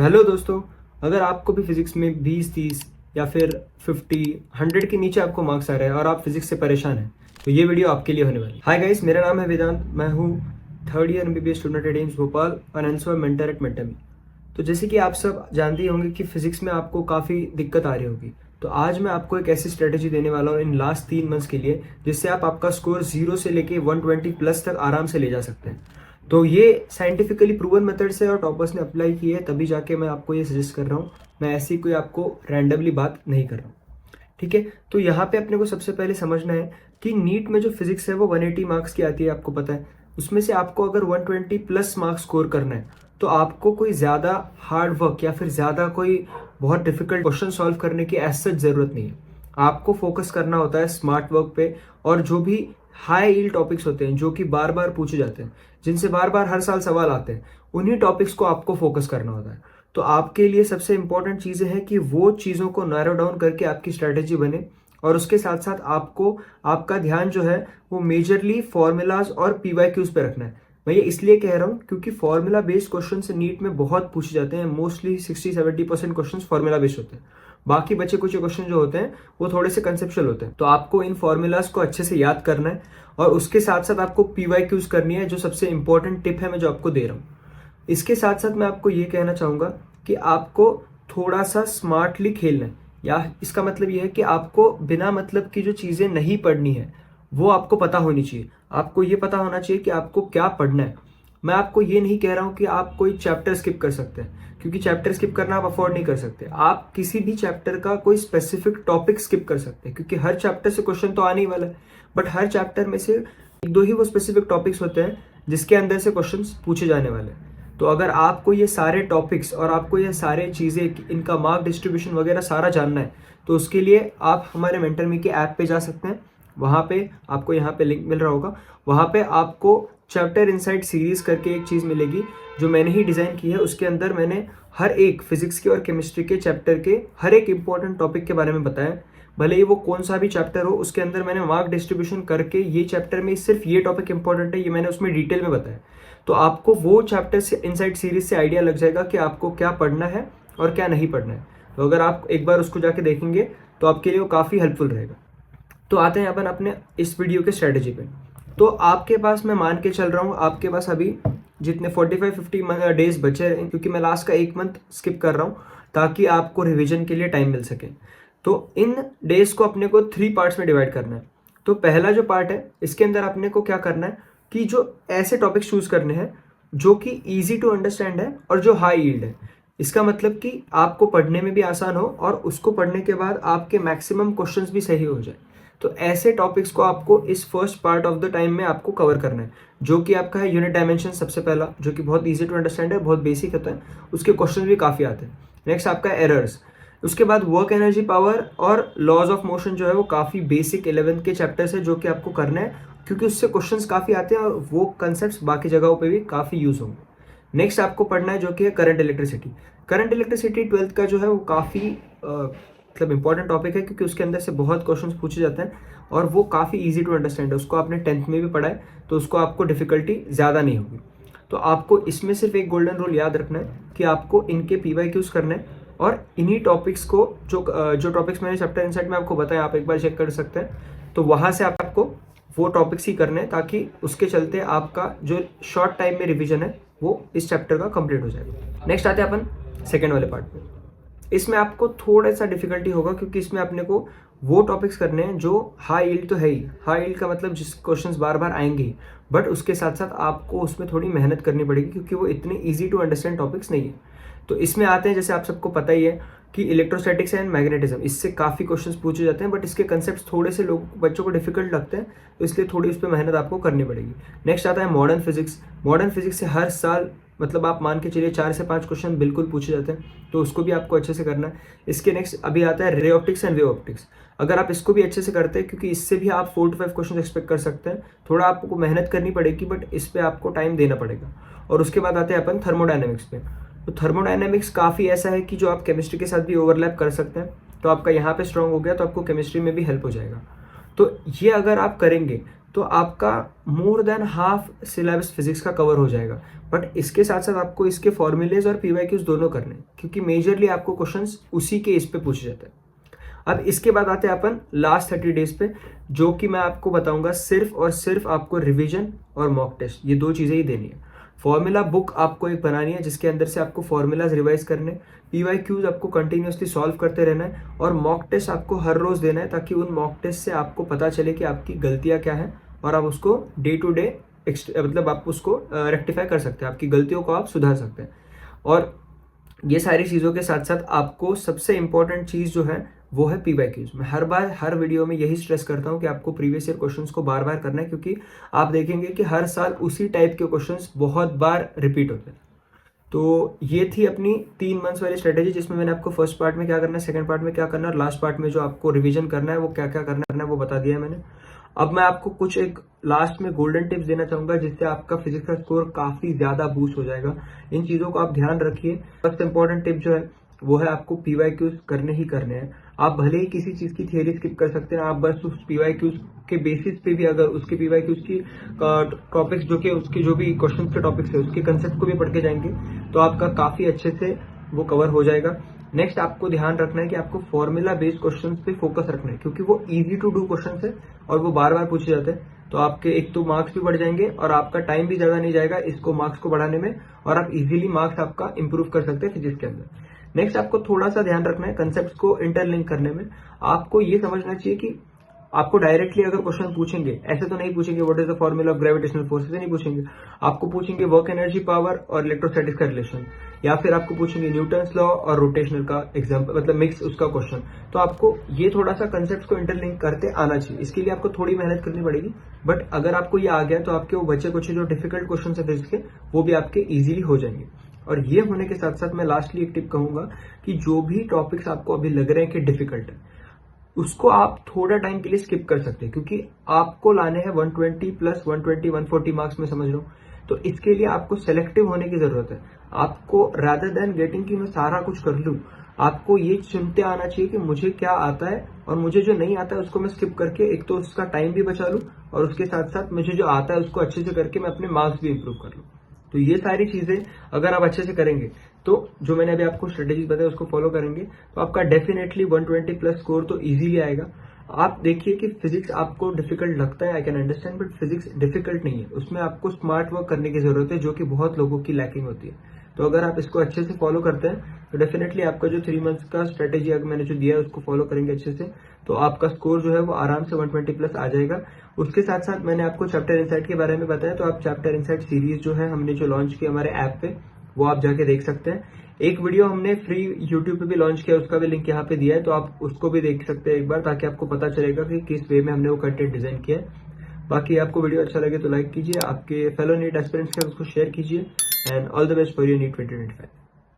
Hello दोस्तों। अगर आपको भी फिजिक्स में 20-30 या फिर 50-100 के नीचे आपको मार्क्स आ रहे हैं और आप फिजिक्स से परेशान हैं तो ये वीडियो आपके लिए होने वाली है। हाय गाइस, मेरा नाम है वेदांत। मैं हूँ third year MBBS student at AIIMS Bhopal और एंसो मेंटर एट मेंटमी। तो जैसे कि आप सब जानते ही होंगे कि फिजिक्स में आपको काफ़ी दिक्कत आ रही होगी, तो आज मैं आपको एक ऐसी स्ट्रेटेजी देने वाला हूँ इन लास्ट 3 मंथ्स के लिए जिससे आप आपका स्कोर 0 से लेके 120 प्लस तक आराम से ले जा सकते हैं। तो ये साइंटिफिकली प्रूवन मेथड से और टॉपर्स ने अप्लाई की है, तभी जाके मैं आपको ये सजेस्ट कर रहा हूँ। मैं ऐसी कोई आपको रैंडमली बात नहीं कर रहा हूँ, ठीक है। तो यहाँ पे अपने को सबसे पहले समझना है कि नीट में जो फिजिक्स है वो 180 मार्क्स की आती है, आपको पता है। उसमें से आपको अगर 120 प्लस मार्क्स स्कोर करना है तो आपको कोई ज़्यादा हार्ड वर्क या फिर ज़्यादा कोई बहुत डिफिकल्ट क्वेश्चन सॉल्व करने की एज सच ज़रूरत नहीं है। आपको फोकस करना होता है स्मार्ट वर्क पे, और जो भी हाई यील्ड टॉपिक्स होते हैं जो कि बार बार पूछे जाते हैं, जिनसे बार बार हर साल सवाल आते हैं, उन्हीं टॉपिक्स को आपको फोकस करना होता है। तो आपके लिए सबसे इंपॉर्टेंट चीज़ें हैं कि वो चीज़ों को नैरो डाउन करके आपकी स्ट्रैटेजी बने, और उसके साथ साथ आपको आपका ध्यान जो है वो मेजरली फॉर्मूलाज और PYQs पे रखना है। मैं ये इसलिए कह रहा हूँ क्योंकि फॉर्मूला बेस्ड क्वेश्चन से नीट में बहुत पूछे जाते हैं। मोस्टली 60-70% क्वेश्चन फॉर्मूला बेस्ड होते हैं। बाकी बचे कुछ क्वेश्चन जो होते हैं वो थोड़े से कंसेप्चुअल होते हैं। तो आपको इन फॉर्मूलाज को अच्छे से याद करना है, और उसके साथ साथ आपको PYQs करनी है, जो सबसे इंपॉर्टेंट टिप है मैं जो आपको दे रहा हूँ। इसके साथ साथ मैं आपको ये कहना चाहूँगा कि आपको थोड़ा सा स्मार्टली खेलना है, या इसका मतलब ये है कि आपको बिना मतलब की जो चीज़ें नहीं पढ़नी है वो आपको पता होनी चाहिए। आपको ये पता होना चाहिए कि आपको क्या पढ़ना है। मैं आपको ये नहीं कह रहा हूँ कि आप कोई चैप्टर स्किप कर सकते हैं, क्योंकि चैप्टर स्किप करना आप अफोर्ड नहीं कर सकते। आप किसी भी चैप्टर का कोई स्पेसिफिक टॉपिक स्किप कर सकते हैं, क्योंकि हर चैप्टर से क्वेश्चन तो आने ही वाला है, बट हर चैप्टर में से एक दो ही वो स्पेसिफिक टॉपिक्स होते हैं जिसके अंदर से क्वेश्चन पूछे जाने वाले हैं। तो अगर आपको ये सारे टॉपिक्स और आपको ये सारे चीज़ें, इनका मार्क डिस्ट्रीब्यूशन वगैरह सारा जानना है, तो उसके लिए आप हमारे मेंटरमी के ऐप पे जा सकते हैं। वहाँ पे आपको यहाँ पे लिंक मिल रहा होगा। वहाँ पे आपको चैप्टर इनसाइट सीरीज करके एक चीज़ मिलेगी जो मैंने ही डिज़ाइन की है। उसके अंदर मैंने हर एक फिजिक्स के और केमिस्ट्री के चैप्टर के हर एक इंपॉर्टेंट टॉपिक के बारे में बताया। भले ही वो कौन सा भी चैप्टर हो, उसके अंदर मैंने मार्क डिस्ट्रीब्यूशन करके ये चैप्टर में सिर्फ ये टॉपिक इंपॉर्टेंट है, ये मैंने उसमें डिटेल में बताया। तो आपको वो चैप्टर से इनसाइट सीरीज से आइडिया लग जाएगा कि आपको क्या पढ़ना है और क्या नहीं पढ़ना है। तो अगर आप एक बार उसको जाके देखेंगे तो आपके लिए वो काफ़ी हेल्पफुल रहेगा। तो आते हैं अपन अपने इस वीडियो के स्ट्रेटेजी पे। तो आपके पास, मैं मान के चल रहा हूँ, आपके पास अभी जितने 45-50 डेज बचे हैं, क्योंकि मैं लास्ट का 1 मंथ स्किप कर रहा हूँ ताकि आपको रिवीजन के लिए टाइम मिल सके। तो इन डेज को अपने को 3 पार्ट्स में डिवाइड करना है। तो पहला जो पार्ट है, इसके अंदर अपने को क्या करना है कि जो ऐसे टॉपिक्स चूज करने हैं जो कि ईजी टू अंडरस्टैंड है और जो हाई यील्ड है। इसका मतलब कि आपको पढ़ने में भी आसान हो और उसको पढ़ने के बाद आपके मैक्सिमम क्वेश्चंस भी सही हो जाए। तो ऐसे टॉपिक्स को आपको इस first part of the time में आपको कवर करना है, जो कि आपका है यूनिट डायमेंशन सबसे पहला, जो कि बहुत इजी टू अंडरस्टैंड है, बहुत बेसिक होता है, उसके क्वेश्चन भी काफ़ी आते हैं। नेक्स्ट आपका एरर्स। उसके बाद वर्क एनर्जी पावर और लॉज ऑफ मोशन जो है वो काफ़ी बेसिक 11th के चैप्टर्स है जो कि आपको करना है, क्योंकि उससे क्वेश्चंस काफ़ी आते हैं और वो कंसेप्ट बाकी जगहों पे भी काफ़ी यूज़ होंगे। नेक्स्ट आपको पढ़ना है जो कि है current electricity. Current electricity 12th का जो है वो काफ़ी मतलब इंपॉर्टेंट टॉपिक है, क्योंकि उसके अंदर से बहुत क्वेश्चंस पूछे जाते हैं और वो काफ़ी इजी टू अंडरस्टैंड है। उसको आपने 10th में भी पढ़ा है, तो उसको आपको डिफिकल्टी ज़्यादा नहीं होगी। तो आपको इसमें सिर्फ एक गोल्डन रूल याद रखना है कि आपको इनके PYQs करने हैं, और इन्हीं टॉपिक्स को जो टॉपिक्स मैंने चैप्टर इनसाइट में आपको बताया, आप एक बार चेक कर सकते हैं। तो वहाँ से आपको वो टॉपिक्स ही करने हैं, ताकि उसके चलते आपका जो शॉर्ट टाइम में रिविजन है वो इस चैप्टर का कंप्लीट हो जाएगा। नेक्स्ट आते हैं अपन सेकेंड वाले पार्ट में। इसमें आपको थोड़ा सा डिफिकल्टी होगा, क्योंकि इसमें अपने को वो टॉपिक्स करने हैं जो हाई यील्ड तो है ही। हाई यील्ड का मतलब जिस क्वेश्चंस बार बार आएंगे ही, बट उसके साथ साथ आपको उसमें थोड़ी मेहनत करनी पड़ेगी, क्योंकि वो इतने इजी टू अंडरस्टैंड टॉपिक्स नहीं है। तो इसमें आते हैं, जैसे आप सबको पता ही है कि इलेक्ट्रोस्टैटिक्स एंड मैग्नेटिज्म, इससे काफ़ी क्वेश्चंस पूछे जाते हैं, बट इसके कंसेप्ट थोड़े से बच्चों को डिफिकल्ट लगते हैं, तो इसलिए थोड़ी उस पर मेहनत आपको करनी पड़ेगी। नेक्स्ट आता है मॉडर्न फिजिक्स। मॉडर्न फिजिक्स से हर साल मतलब आप मान के चलिए 4 से 5 क्वेश्चन बिल्कुल पूछे जाते हैं, तो उसको भी आपको अच्छे से करना है। इसके नेक्स्ट अभी आता है ray optics and wave optics. अगर आप इसको भी अच्छे से करते हैं, क्योंकि इससे भी आप 4 to 5 क्वेश्चन एक्सपेक्ट कर सकते हैं, थोड़ा आपको मेहनत करनी पड़ेगी, बट इस पर आपको टाइम देना पड़ेगा। और उसके बाद आते हैं अपन थर्मोडायनेमिक्स पे। तो थर्मोडायनेमिक्स काफ़ी ऐसा है कि जो आप केमिस्ट्री के साथ भी ओवरलैप कर सकते हैं, तो आपका यहाँ पे स्ट्रांग हो गया तो आपको केमिस्ट्री में भी हेल्प हो जाएगा। तो ये अगर आप करेंगे तो आपका more than half syllabus physics का कवर हो जाएगा। बट इसके साथ साथ आपको इसके फॉर्मूलेज और पीवाईक्यूज दोनों करने हैं, क्योंकि मेजरली आपको क्वेश्चंस उसी के इस पे पूछे जाते हैं। अब इसके बाद आते हैं अपन लास्ट 30 डेज पे, जो कि मैं आपको बताऊंगा सिर्फ और सिर्फ आपको रिवीजन और मॉक टेस्ट, ये दो चीजें ही देनी है। फॉर्मूला बुक आपको एक बनानी है जिसके अंदर से आपको फॉर्मूलाज रिवाइज करने, पीवाईक्यूज आपको कंटिन्यूसली सॉल्व करते रहना है, और मॉक टेस्ट आपको हर रोज देना है, ताकि उन मॉक टेस्ट से आपको पता चले कि आपकी गलतियां क्या है और आप उसको डे टू डे मतलब आप उसको रेक्टिफाई कर सकते हैं, आपकी गलतियों को आप सुधार सकते हैं। और ये सारी चीज़ों के साथ साथ आपको सबसे इंपॉर्टेंट चीज़ जो है वो है पीवाईक्यूज। मैं हर बार हर वीडियो में यही स्ट्रेस करता हूँ कि आपको प्रीवियस ईयर क्वेश्चंस को बार बार करना है, क्योंकि आप देखेंगे कि हर साल उसी टाइप के क्वेश्चंस बहुत बार रिपीट होते हैं। तो ये थी अपनी 3 मंथ्स वाली स्ट्रेटेजी, जिसमें मैंने आपको फर्स्ट पार्ट में क्या करना है, सेकंड पार्ट में क्या करना है, और लास्ट पार्ट में जो आपको रिवीजन करना है वो क्या क्या करना है वो बता दिया है मैंने। अब मैं आपको कुछ एक लास्ट में गोल्डन टिप्स देना चाहूंगा, जिससे आपका फिजिक्स का स्कोर काफी ज्यादा बूस्ट हो जाएगा। इन चीजों को आप ध्यान रखिए। सबसे इंपॉर्टेंट टिप जो है वो है आपको पीवाईक्यूज करने ही करने हैं। आप भले ही किसी चीज की थियरी स्किप कर सकते हैं, आप बस उस पीवाईक्यूज के बेसिस पे भी, अगर उसके पीवाईक्यूज की टॉपिक्स जो कि उसके जो भी क्वेश्चन के टॉपिक्स है उसके कंसेप्ट को भी पढ़ के जाएंगे तो आपका काफी अच्छे से वो कवर हो जाएगा। नेक्स्ट आपको ध्यान रखना है कि आपको फॉर्मूला बेस्ड क्वेश्चंस पे फोकस रखना है, क्योंकि वो इजी टू डू क्वेश्चंस है और वो बार बार पूछे जाते हैं। तो आपके एक तो मार्क्स भी बढ़ जाएंगे और आपका टाइम भी ज्यादा नहीं जाएगा इसको मार्क्स को बढ़ाने में, और आप इजीली मार्क्स आपका इंप्रूव कर सकते हैं फिजिक्स के अंदर। नेक्स्ट आपको थोड़ा सा ध्यान रखना है कंसेप्ट्स को इंटरलिंक करने में। आपको ये समझना चाहिए कि आपको डायरेक्टली अगर क्वेश्चन पूछेंगे, ऐसे तो नहीं पूछेंगे what is the formula of gravitational force, नहीं पूछेंगे। आपको पूछेंगे वर्क एनर्जी पावर और इलेक्ट्रोस्टैटिक्स का रिलेशन, या फिर आपको पूछेंगे न्यूटन्स लॉ और रोटेशनल का एग्जांपल, मतलब मिक्स उसका क्वेश्चन। तो आपको ये थोड़ा सा कंसेप्ट को इंटरलिंक करते आना चाहिए। इसके लिए आपको थोड़ी मेहनत करनी पड़ेगी, बट अगर आपको ये आ गया तो आपके वो बचे कुछ जो डिफिकल्ट क्वेश्चन है फिजिक्स के, वो भी आपके इजीली हो जाएंगे। और ये होने के साथ साथ मैं लास्टली एक टिप कहूंगा कि जो भी टॉपिक्स आपको अभी लग रहे हैं कि डिफिकल्ट है, उसको आप थोड़ा टाइम के लिए स्किप कर सकते हैं, क्योंकि आपको लाने हैं 120 प्लस 120 140 मार्क्स में, समझ लो। तो इसके लिए आपको सेलेक्टिव होने की जरूरत है। आपको रादर देन गेटिंग कि मैं सारा कुछ कर लूं, आपको ये चुनते आना चाहिए कि मुझे क्या आता है और मुझे जो नहीं आता है उसको मैं स्किप करके एक तो उसका टाइम भी बचा लूं, और उसके साथ साथ मुझे जो आता है उसको अच्छे से करके मैं अपने मार्क्स भी इंप्रूव कर लूं। तो ये सारी चीजें अगर आप अच्छे से करेंगे, तो जो मैंने अभी आपको स्ट्रेटेजीज बताया उसको फॉलो करेंगे, तो आपका डेफिनेटली 120 प्लस स्कोर तो इजीली आएगा। आप देखिए कि फिजिक्स आपको डिफिकल्ट लगता है, I can understand, but physics difficult नहीं है। उसमें आपको स्मार्ट वर्क करने की जरूरत है, जो कि बहुत लोगों की लैकिंग होती है। तो अगर आप इसको अच्छे से फॉलो करते हैं तो डेफिनेटली आपका जो 3 मंथ्स का स्ट्रेटेजी अगर मैंने जो दिया है उसको फॉलो करेंगे अच्छे से, तो आपका स्कोर जो है वो आराम से 120 प्लस आ जाएगा। उसके साथ साथ मैंने आपको चैप्टर इनसाइट के बारे में बताया, तो आप चैप्टर इनसाइट सीरीज जो है हमने जो लॉन्च की हमारे ऐप पे, वो आप जाके देख सकते हैं। एक वीडियो हमने फ्री यूट्यूब पे भी लॉन्च किया, उसका भी लिंक यहाँ पे दिया है, तो आप उसको भी देख सकते हैं एक बार, ताकि आपको पता चलेगा कि किस वे में हमने वो कंटेंट डिजाइन किया है। बाकी आपको वीडियो अच्छा लगे तो लाइक कीजिए, आपके फेलो नीट एस्पिरेंट्स के उसको शेयर कीजिए, and all the best for your NEET 2025।